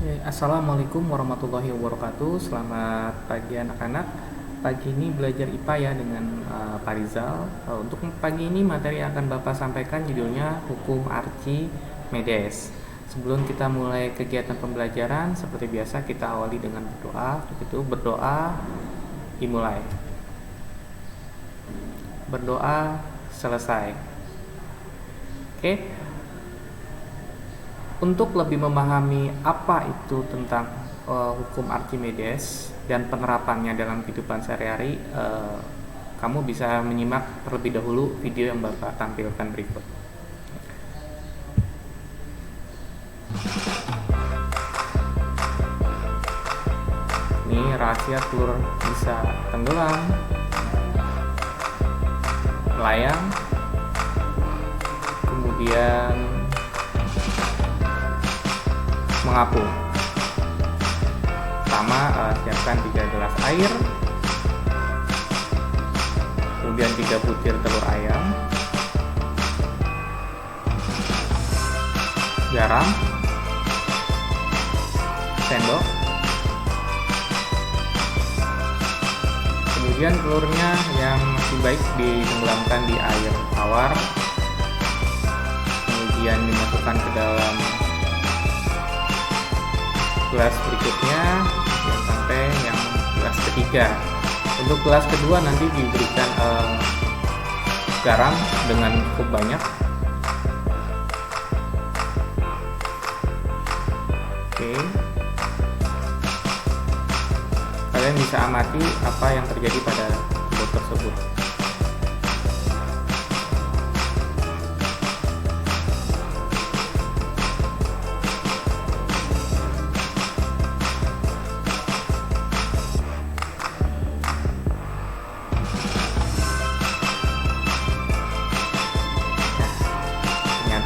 Assalamualaikum warahmatullahi wabarakatuh. Selamat pagi anak-anak. Pagi ini belajar IPA ya dengan Pak Rizal. Untuk pagi ini materi yang akan Bapak sampaikan judulnya Hukum Archimedes. Sebelum kita mulai kegiatan pembelajaran, seperti biasa kita awali dengan berdoa. Untuk itu berdoa dimulai. Berdoa selesai. Oke. Untuk lebih memahami apa itu tentang hukum Archimedes dan penerapannya dalam kehidupan sehari-hari, kamu bisa menyimak terlebih dahulu video yang Bapak tampilkan berikut. Ini rahasia telur bisa tenggelam, melayang, kemudian mengapung. Pertama, siapkan 3 gelas air, kemudian 3 butir telur ayam, garam, sendok, kemudian telurnya yang masih baik ditenggelamkan di air tawar, kemudian dimasukkan ke dalam gelas berikutnya yang sampai yang gelas ketiga. Untuk gelas kedua nanti diberikan garam dengan cukup banyak. Oke. Kalian bisa amati apa yang terjadi pada telur tersebut.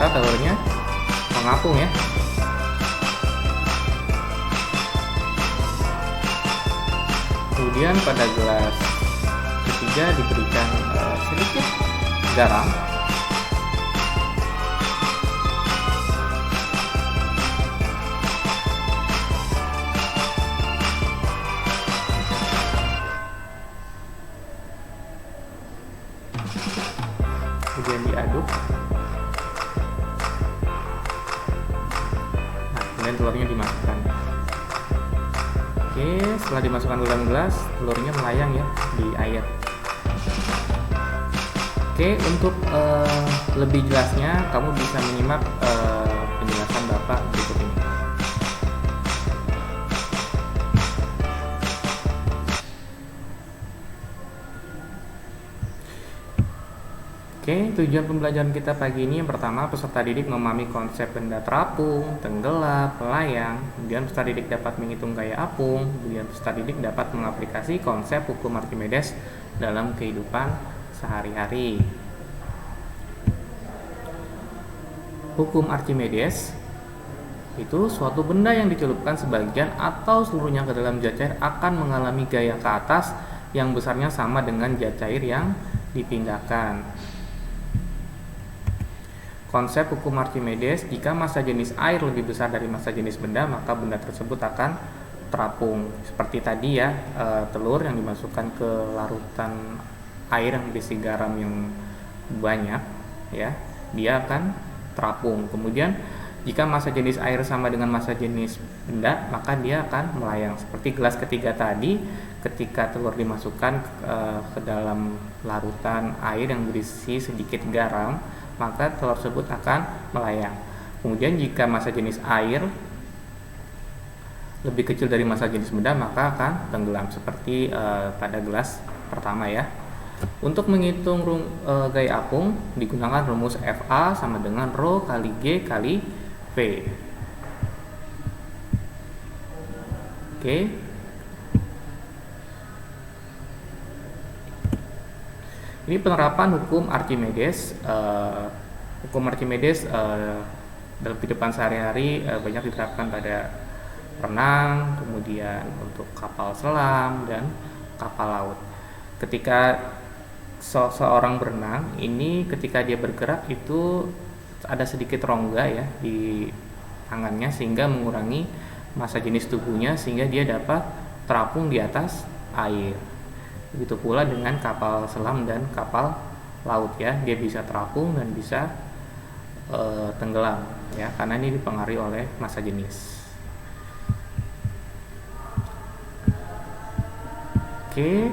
Telurnya mengapung ya. Kemudian pada gelas ketiga diberikan sedikit garam, kemudian diaduk. Dan telurnya dimasukkan. Oke, setelah dimasukkan ke dalam gelas, telurnya melayang ya di air. Oke, untuk lebih jelasnya kamu bisa menyimak penjelasan Bapak berikut ini. Oke, tujuan pembelajaran kita pagi ini yang pertama, peserta didik memahami konsep benda terapung, tenggelam, melayang. Kemudian peserta didik dapat menghitung gaya apung. Kemudian peserta didik dapat mengaplikasi konsep hukum Archimedes dalam kehidupan sehari-hari. Hukum Archimedes itu suatu benda yang dicelupkan sebagian atau seluruhnya ke dalam zat cair akan mengalami gaya ke atas yang besarnya sama dengan zat cair yang dipindahkan. Konsep hukum Archimedes, jika massa jenis air lebih besar dari massa jenis benda, maka benda tersebut akan terapung. Seperti tadi ya, telur yang dimasukkan ke larutan air yang berisi garam yang banyak, ya, dia akan terapung. Kemudian, jika massa jenis air sama dengan massa jenis benda, maka dia akan melayang. Seperti gelas ketiga tadi, ketika telur dimasukkan ke dalam larutan air yang berisi sedikit garam, maka telur tersebut akan melayang. Kemudian jika massa jenis air lebih kecil dari massa jenis benda, maka akan tenggelam seperti pada gelas pertama ya. Untuk menghitung gaya apung digunakan rumus FA sama dengan Rho kali G kali V. Oke. Ini penerapan hukum Archimedes. Hukum Archimedes dalam kehidupan sehari-hari banyak diterapkan pada renang, kemudian untuk kapal selam dan kapal laut. Ketika seorang berenang, ini ketika dia bergerak itu ada sedikit rongga ya di tangannya sehingga mengurangi massa jenis tubuhnya sehingga dia dapat terapung di atas air. Begitu pula dengan kapal selam dan kapal laut ya, dia bisa terapung dan bisa tenggelam ya, karena ini dipengaruhi oleh massa jenis. Oke,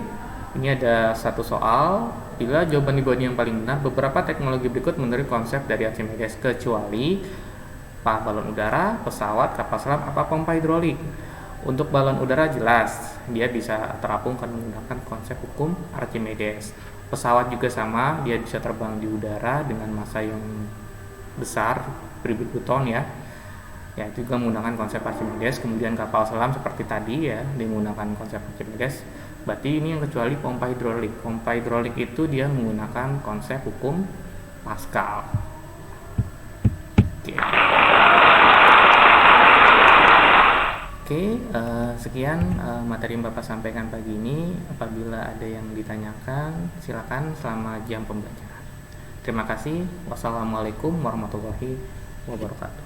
ini ada satu soal. Bila jawaban di bawah ini yang paling benar, beberapa teknologi berikut menurut konsep dari Archimedes kecuali balon udara, pesawat, kapal selam, apa pompa hidrolik. Untuk balon udara jelas, dia bisa terapung karena menggunakan konsep hukum Archimedes. Pesawat juga sama, dia bisa terbang di udara dengan massa yang besar, beribu-ribu ton ya. Ya, itu juga menggunakan konsep Archimedes. Kemudian kapal selam seperti tadi ya, dia menggunakan konsep Archimedes. Berarti ini yang kecuali pompa hidrolik. Pompa hidrolik itu dia menggunakan konsep hukum Pascal. Oke, sekian materi yang Bapak sampaikan pagi ini. Apabila ada yang ditanyakan, silakan selama jam pembelajaran. Terima kasih. Wassalamualaikum warahmatullahi wabarakatuh.